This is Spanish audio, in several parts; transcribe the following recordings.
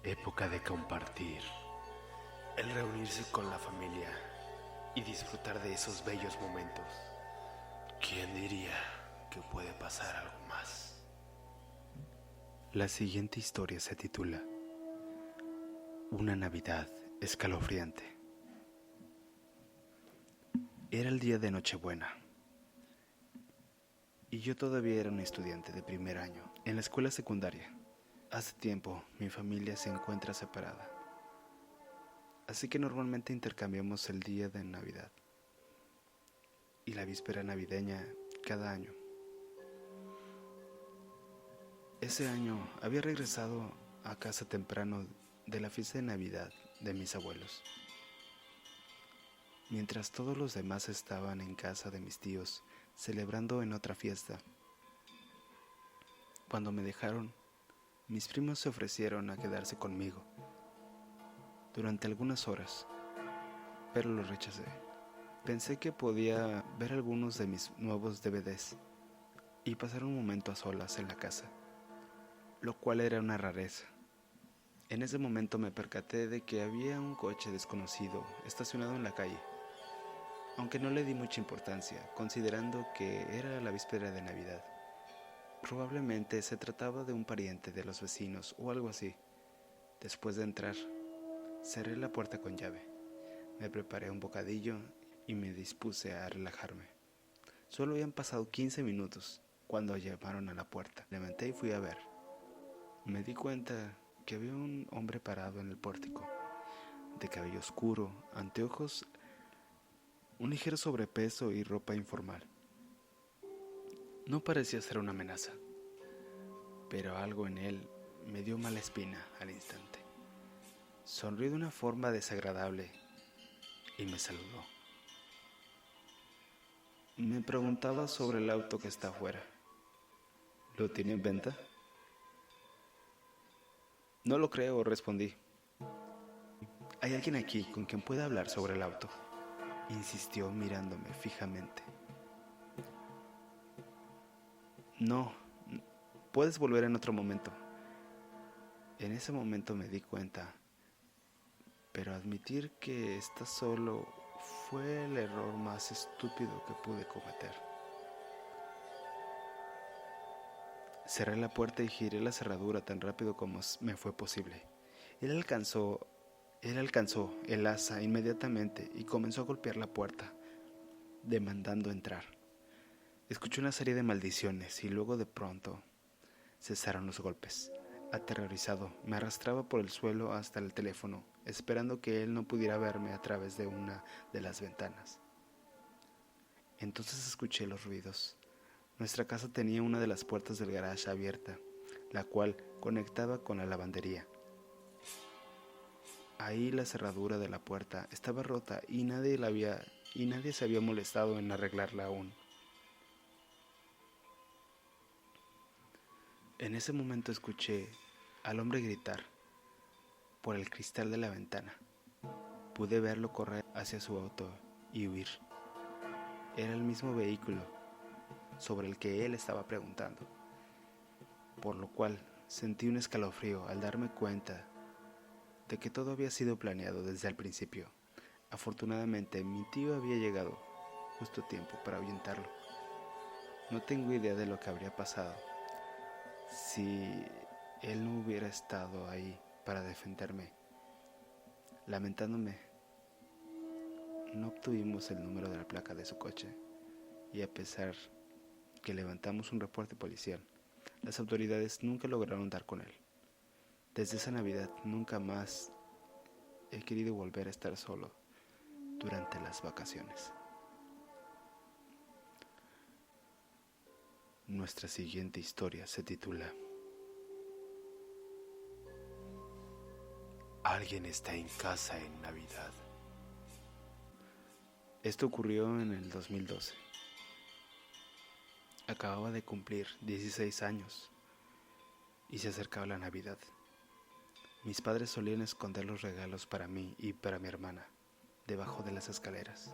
Época de compartir, el reunirse con la familia y disfrutar de esos bellos momentos. ¿Quién diría que puede pasar algo más? La siguiente historia se titula Una Navidad escalofriante. Era el día de Nochebuena y yo todavía era un estudiante de primer año en la escuela secundaria. Hace tiempo mi familia se encuentra separada, así que normalmente intercambiamos el día de Navidad y la víspera navideña cada año. Ese año había regresado a casa temprano de la fiesta de Navidad de mis abuelos. Mientras todos los demás estaban en casa de mis tíos celebrando en otra fiesta. Cuando me dejaron, mis primos se ofrecieron a quedarse conmigo durante algunas horas, pero lo rechacé. Pensé que podía ver algunos de mis nuevos DVDs y pasar un momento a solas en la casa, lo cual era una rareza. En ese momento me percaté de que había un coche desconocido estacionado en la calle, aunque no le di mucha importancia, considerando que era la víspera de Navidad. Probablemente se trataba de un pariente de los vecinos o algo así. Después de entrar, cerré la puerta con llave, me preparé un bocadillo y me dispuse a relajarme. Solo habían pasado 15 minutos cuando llamaron a la puerta. Levanté y fui a ver. Me di cuenta que había un hombre parado en el pórtico, de cabello oscuro, anteojos, un ligero sobrepeso y ropa informal. No parecía ser una amenaza, pero algo en él me dio mala espina al instante. Sonrió de una forma desagradable y me saludó. Me preguntaba sobre el auto que está afuera. ¿Lo tiene en venta? No lo creo, respondí. ¿Hay alguien aquí con quien pueda hablar sobre el auto? Insistió mirándome fijamente. No, puedes volver en otro momento. En ese momento me di cuenta, pero admitir que estás solo fue el error más estúpido que pude cometer. Cerré la puerta y giré la cerradura tan rápido como me fue posible. Él alcanzó el asa inmediatamente y comenzó a golpear la puerta, demandando entrar. Escuché una serie de maldiciones y luego de pronto cesaron los golpes. Aterrorizado, me arrastraba por el suelo hasta el teléfono, esperando que él no pudiera verme a través de una de las ventanas. Entonces escuché los ruidos. Nuestra casa tenía una de las puertas del garage abierta, la cual conectaba con la lavandería. Ahí la cerradura de la puerta estaba rota y nadie se había molestado en arreglarla aún. En ese momento escuché al hombre gritar por el cristal de la ventana. Pude verlo correr hacia su auto y huir. Era el mismo vehículo sobre el que él estaba preguntando, por lo cual sentí un escalofrío al darme cuenta de que todo había sido planeado desde el principio. Afortunadamente, mi tío había llegado justo a tiempo para ahuyentarlo. No tengo idea de lo que habría pasado si él no hubiera estado ahí para defenderme. Lamentándome, no obtuvimos el número de la placa de su coche y a pesar que levantamos un reporte policial, las autoridades nunca lograron dar con él. Desde esa Navidad nunca más he querido volver a estar solo durante las vacaciones. Nuestra siguiente historia se titula Alguien está en casa en Navidad. Esto ocurrió en el 2012. Acababa de cumplir 16 años y se acercaba la Navidad. Mis padres solían esconder los regalos para mí y para mi hermana debajo de las escaleras,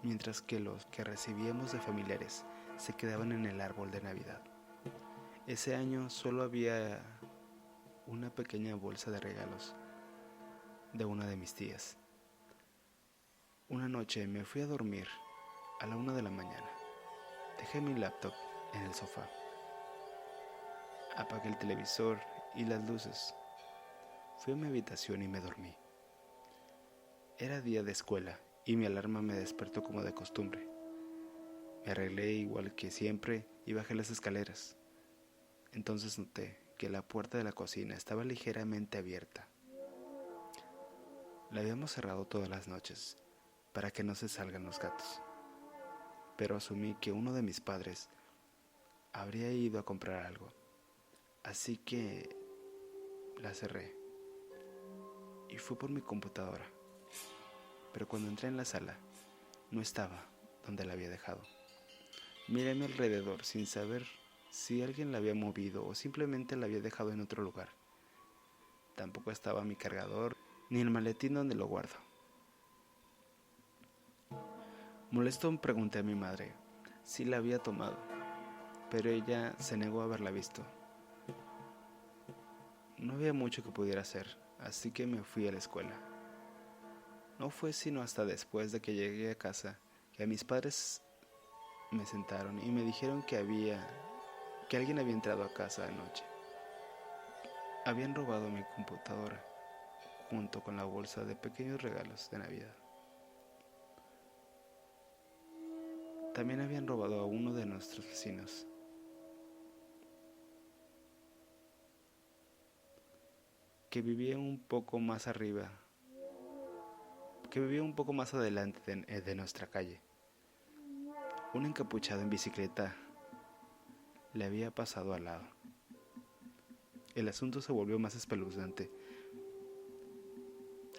mientras que los que recibíamos de familiares se quedaban en el árbol de Navidad. Ese año solo había una pequeña bolsa de regalos de una de mis tías. Una noche me fui a dormir a la 1 de la mañana. Dejé mi laptop en el sofá. Apagué el televisor y las luces. Fui a mi habitación y me dormí. Era día de escuela y mi alarma me despertó como de costumbre. Me arreglé igual que siempre y bajé las escaleras. Entonces noté que la puerta de la cocina estaba ligeramente abierta. La habíamos cerrado todas las noches para que no se salgan los gatos, pero asumí que uno de mis padres habría ido a comprar algo, así que la cerré y fui por mi computadora. Pero cuando entré en la sala, no estaba donde la había dejado. Miré a mi alrededor sin saber si alguien la había movido o simplemente la había dejado en otro lugar. Tampoco estaba mi cargador ni el maletín donde lo guardo. Molesto pregunté a mi madre si la había tomado, pero ella se negó a haberla visto. No había mucho que pudiera hacer, así que me fui a la escuela. No fue sino hasta después de que llegué a casa que mis padres me sentaron y me dijeron que alguien había entrado a casa anoche. Habían robado mi computadora junto con la bolsa de pequeños regalos de Navidad. También habían robado a uno de nuestros vecinos. Que vivía un poco más adelante de nuestra calle. Un encapuchado en bicicleta le había pasado al lado. El asunto se volvió más espeluznante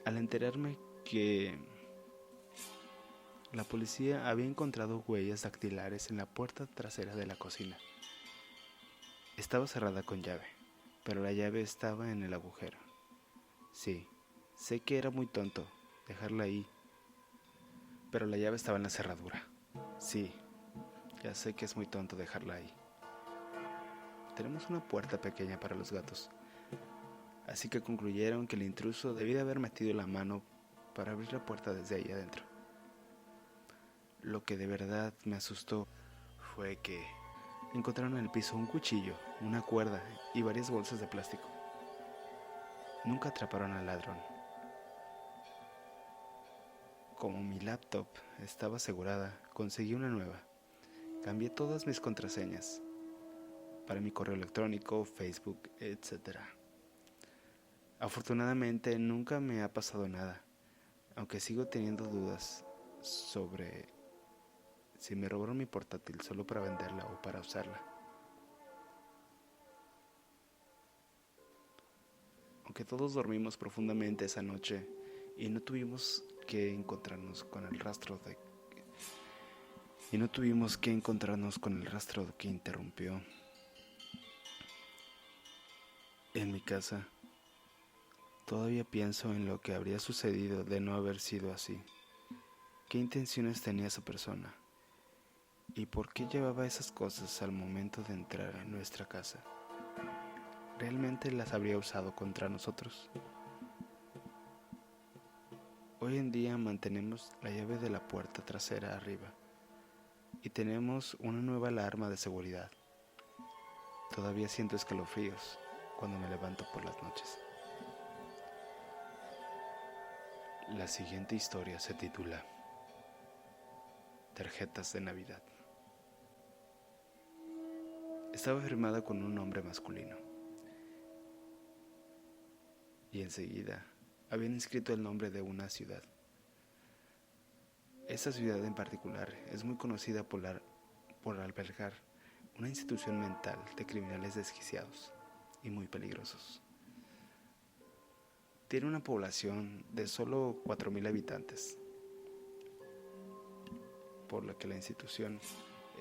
al enterarme que la policía había encontrado huellas dactilares en la puerta trasera de la cocina. Estaba cerrada con llave, pero la llave estaba en el agujero. Sí, sé que era muy tonto dejarla ahí, pero la llave estaba en la cerradura. Sí, ya sé que es muy tonto dejarla ahí. Tenemos una puerta pequeña para los gatos, así que concluyeron que el intruso debía de haber metido la mano para abrir la puerta desde ahí adentro. Lo que de verdad me asustó fue que encontraron en el piso un cuchillo, una cuerda y varias bolsas de plástico. Nunca atraparon al ladrón. Como mi laptop estaba asegurada, conseguí una nueva. Cambié todas mis contraseñas para mi correo electrónico, Facebook, etc. Afortunadamente nunca me ha pasado nada, aunque sigo teniendo dudas sobre si me robaron mi portátil solo para venderla o para usarla. Aunque todos dormimos profundamente esa noche y no tuvimos que encontrarnos con el rastro que interrumpió en mi casa, todavía pienso en lo que habría sucedido de no haber sido así. ¿Qué intenciones tenía esa persona? ¿Y por qué llevaba esas cosas al momento de entrar en nuestra casa? ¿Realmente las habría usado contra nosotros? Hoy en día mantenemos la llave de la puerta trasera arriba y tenemos una nueva alarma de seguridad. Todavía siento escalofríos cuando me levanto por las noches. La siguiente historia se titula Tarjetas de Navidad. Estaba firmada con un nombre masculino y enseguida habían inscrito el nombre de una ciudad. Esta ciudad en particular es muy conocida por albergar una institución mental de criminales desquiciados y muy peligrosos. Tiene una población de solo 4,000 habitantes, por lo que la institución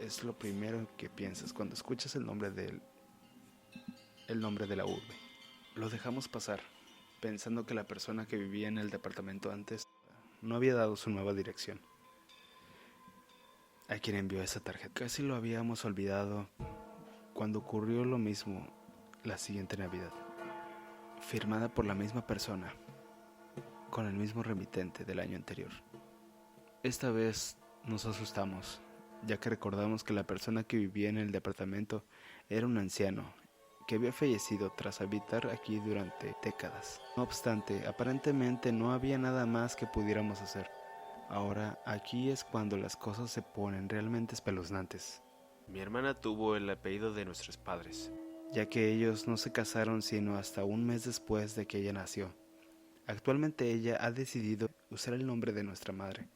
es lo primero que piensas cuando escuchas el nombre de la urbe. Lo dejamos pasar, pensando que la persona que vivía en el departamento antes no había dado su nueva dirección a quien envió esa tarjeta. Casi lo habíamos olvidado cuando ocurrió lo mismo la siguiente Navidad. firmada por la misma persona, con el mismo remitente del año anterior. Esta vez nos asustamos, ya que recordamos que la persona que vivía en el departamento era un anciano que había fallecido tras habitar aquí durante décadas. No obstante, aparentemente no había nada más que pudiéramos hacer. Ahora, aquí es cuando las cosas se ponen realmente espeluznantes. Mi hermana tuvo el apellido de nuestros padres, ya que ellos no se casaron sino hasta un mes después de que ella nació. Actualmente ella ha decidido usar el nombre de nuestra madre,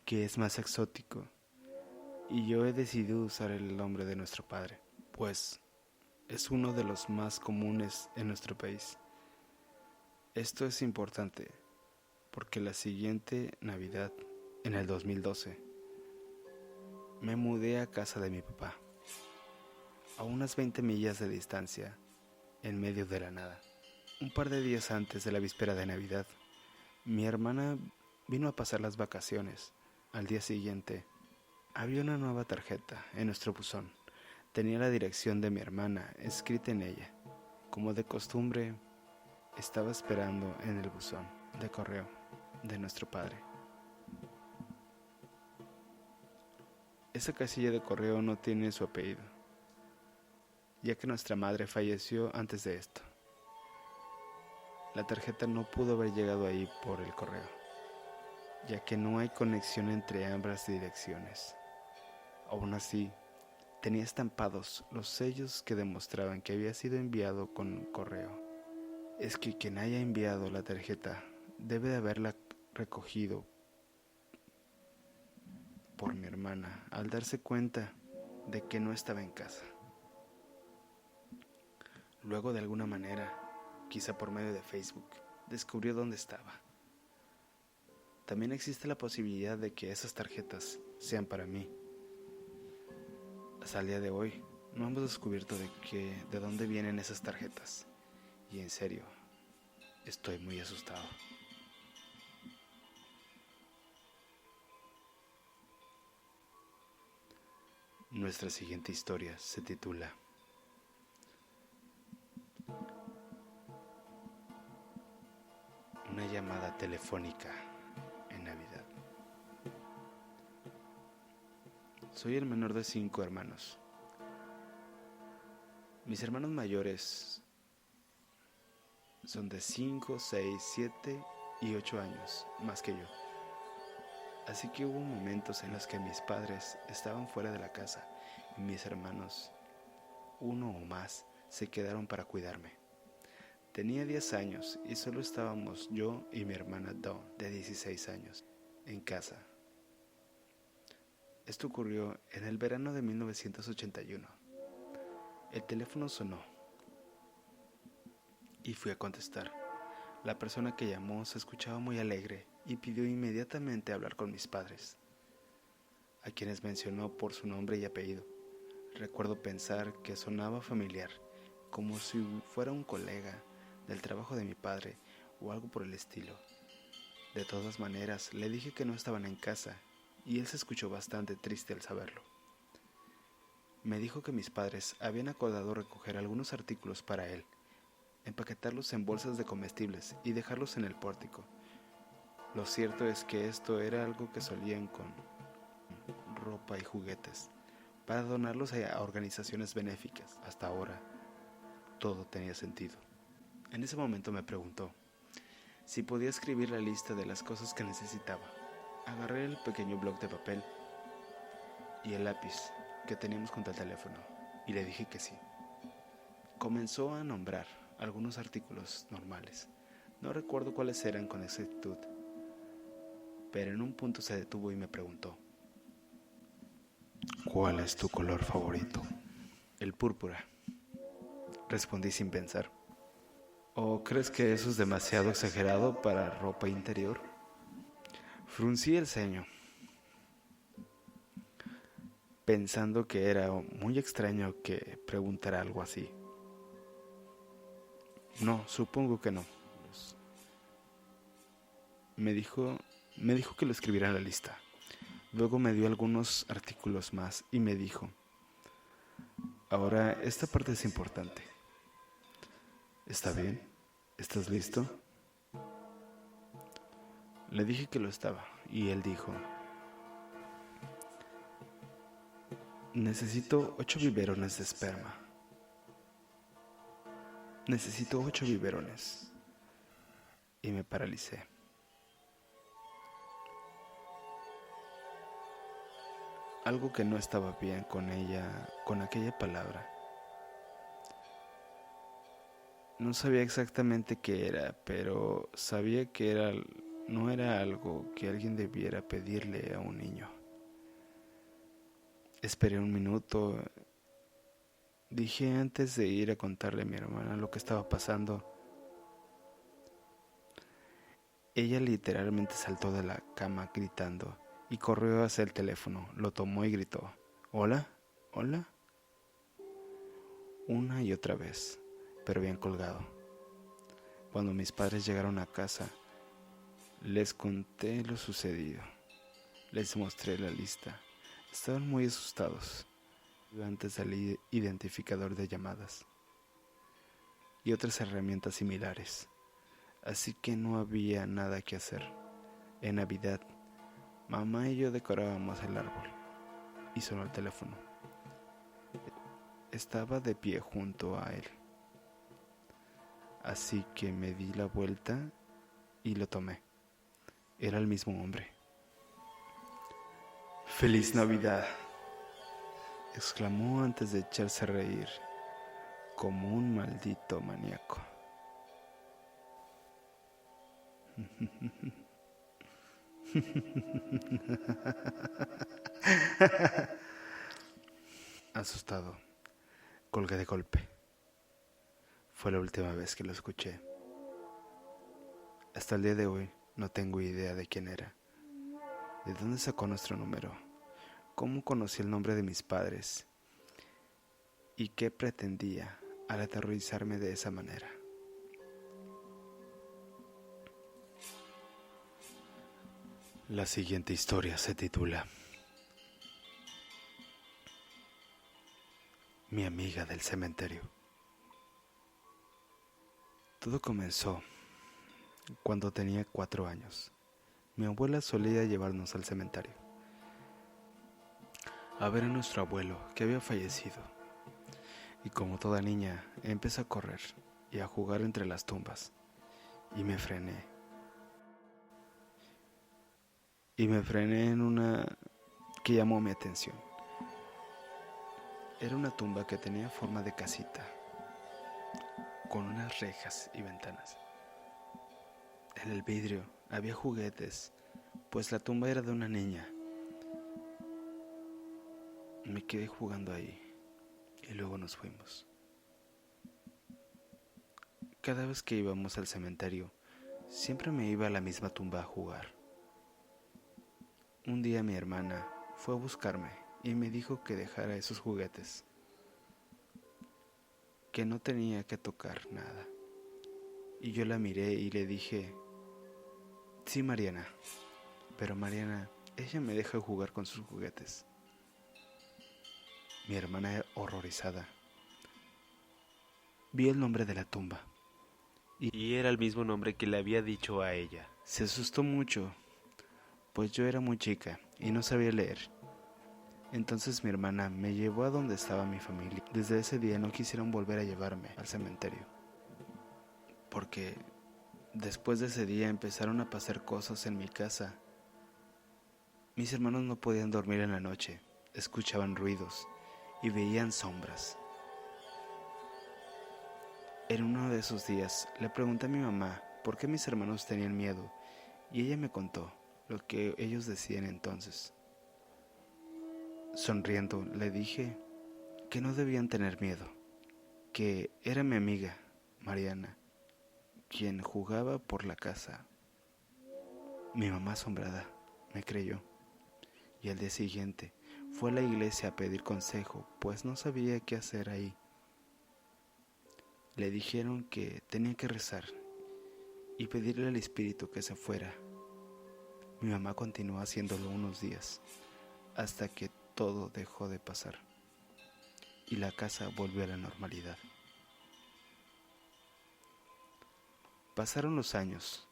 que es más exótico, y yo he decidido usar el nombre de nuestro padre, pues es uno de los más comunes en nuestro país. Esto es importante porque la siguiente Navidad, en el 2012, me mudé a casa de mi papá, a unas 20 millas de distancia, en medio de la nada. Un par de días antes de la víspera de Navidad, mi hermana vino a pasar las vacaciones. Al día siguiente, había una nueva tarjeta en nuestro buzón. Tenía la dirección de mi hermana escrita en ella. Como de costumbre, estaba esperando en el buzón de correo de nuestro padre. Esa casilla de correo no tiene su apellido, ya que nuestra madre falleció antes de esto. La tarjeta no pudo haber llegado ahí por el correo, ya que no hay conexión entre ambas direcciones. Aún así, tenía estampados los sellos que demostraban que había sido enviado con correo. Es que quien haya enviado la tarjeta debe de haberla recogido por mi hermana al darse cuenta de que no estaba en casa. Luego, de alguna manera, quizá por medio de Facebook, descubrió dónde estaba. También existe la posibilidad de que esas tarjetas sean para mí. Hasta el día de hoy no hemos descubierto de dónde vienen esas tarjetas. Y en serio, estoy muy asustado. Nuestra siguiente historia se titula Una llamada telefónica en Navidad. Soy el menor de 5 hermanos. Mis hermanos mayores son de 5, 6, 7 y 8 años más que yo. Así que hubo momentos en los que mis padres estaban fuera de la casa y mis hermanos, uno o más, se quedaron para cuidarme. Tenía 10 años y solo estábamos yo y mi hermana Dawn, de 16 años, en casa. Esto ocurrió en el verano de 1981. El teléfono sonó y fui a contestar. La persona que llamó se escuchaba muy alegre y pidió inmediatamente hablar con mis padres, a quienes mencionó por su nombre y apellido. Recuerdo pensar que sonaba familiar, como si fuera un colega del trabajo de mi padre o algo por el estilo. De todas maneras, le dije que no estaban en casa y él se escuchó bastante triste al saberlo. Me dijo que mis padres habían acordado recoger algunos artículos para él, empaquetarlos en bolsas de comestibles y dejarlos en el pórtico. Lo cierto es que esto era algo que solían con ropa y juguetes, para donarlos a organizaciones benéficas. Hasta ahora, todo tenía sentido. En ese momento me preguntó si podía escribir la lista de las cosas que necesitaba. Agarré el pequeño bloc de papel y el lápiz que teníamos junto al teléfono y le dije que sí. Comenzó a nombrar algunos artículos normales. No recuerdo cuáles eran con exactitud, pero en un punto se detuvo y me preguntó: ¿cuál es tu color favorito? El púrpura, respondí sin pensar. ¿O crees que eso es demasiado exagerado para ropa interior? Fruncí el ceño, pensando que era muy extraño que preguntara algo así. No, supongo que no. Me dijo que lo escribiera en la lista. Luego me dio algunos artículos más y me dijo: ahora esta parte es importante. ¿Está bien? ¿Estás listo? Le dije que lo estaba y él dijo: necesito 8 biberones de esperma. Necesito 8 biberones. Y me paralicé. Algo que no estaba bien con ella, con aquella palabra. No sabía exactamente qué era, pero sabía que no era algo que alguien debiera pedirle a un niño. Esperé un minuto. Dije antes de ir a contarle a mi hermana lo que estaba pasando. Ella literalmente saltó de la cama gritando y corrió hacia el teléfono, lo tomó y gritó: ¿Hola? ¿Hola? Una y otra vez, pero bien colgado. Cuando mis padres llegaron a casa, les conté lo sucedido. Les mostré la lista. Estaban muy asustados antes del identificador de llamadas y otras herramientas similares. Así que no había nada que hacer. En Navidad, mamá y yo decorábamos el árbol y sonó el teléfono. Estaba de pie junto a él. Así que me di la vuelta y lo tomé. Era el mismo hombre. ¡Feliz Navidad!, exclamó antes de echarse a reír como un maldito maníaco. Asustado, colgué de golpe. Fue la última vez que lo escuché. Hasta el día de hoy no tengo idea de quién era, de dónde sacó nuestro número, cómo conocí el nombre de mis padres y qué pretendía al aterrorizarme de esa manera. La siguiente historia se titula Mi amiga del cementerio. Todo comenzó cuando tenía 4 años. Mi abuela solía llevarnos al cementerio a ver a nuestro abuelo que había fallecido. Y como toda niña, empecé a correr y a jugar entre las tumbas. Y me frené en una que llamó mi atención. Era una tumba que tenía forma de casita, con unas rejas y ventanas. En el vidrio había juguetes, pues la tumba era de una niña. Me quedé jugando ahí y luego nos fuimos. Cada vez que íbamos al cementerio, siempre me iba a la misma tumba a jugar. Un día mi hermana fue a buscarme y me dijo que dejara esos juguetes, que no tenía que tocar nada. Y yo la miré y le dije: sí, Mariana. Pero Mariana, ella me deja jugar con sus juguetes. Mi hermana, horrorizada, vio el nombre de la tumba Y era el mismo nombre que le había dicho a ella. se asustó mucho, pues yo era muy chica y no sabía leer. Entonces mi hermana me llevó a donde estaba mi familia. Desde ese día no quisieron volver a llevarme al cementerio, porque después de ese día empezaron a pasar cosas en mi casa. Mis hermanos no podían dormir en la noche, escuchaban ruidos y veían sombras. En uno de esos días le pregunté a mi mamá por qué mis hermanos tenían miedo y ella me contó lo que ellos decían entonces. Sonriendo le dije que no debían tener miedo, que era mi amiga, Mariana, quien jugaba por la casa. Mi mamá, asombrada, me creyó y al día siguiente fue a la iglesia a pedir consejo, pues no sabía qué hacer ahí. Le dijeron que tenía que rezar y pedirle al espíritu que se fuera. Mi mamá continuó haciéndolo unos días, hasta que todo dejó de pasar y la casa volvió a la normalidad. Pasaron los años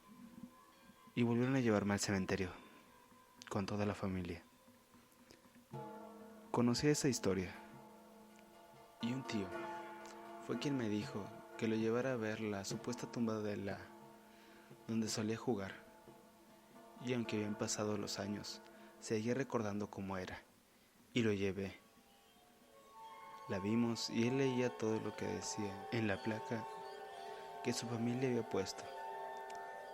y volvieron a llevarme al cementerio con toda la familia. Conocí esa historia y un tío fue quien me dijo que lo llevara a ver la supuesta tumba donde solía jugar. Y aunque habían pasado los años, seguía recordando cómo era y lo llevé. La vimos y él leía todo lo que decía en la placa que su familia había puesto.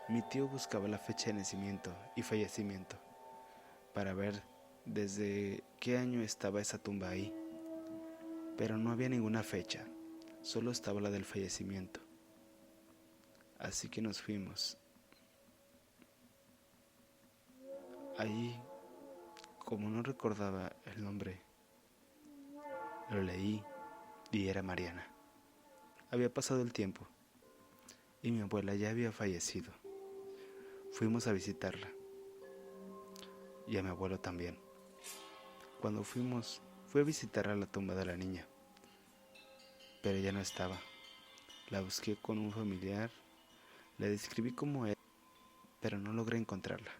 Mi tío buscaba la fecha de nacimiento y fallecimiento para ver desde qué año estaba esa tumba ahí, pero no había ninguna fecha, solo estaba la del fallecimiento. Así que nos fuimos. Ahí, como no recordaba el nombre, lo leí y era Mariana. Había pasado el tiempo y mi abuela ya había fallecido. Fuimos a visitarla y a mi abuelo también. Cuando fuimos, fui a visitar a la tumba de la niña, pero ella no estaba. La busqué con un familiar, la describí como era, pero no logré encontrarla.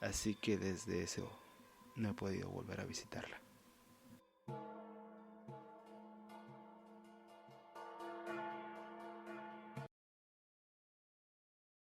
Así que desde eso no he podido volver a visitarla.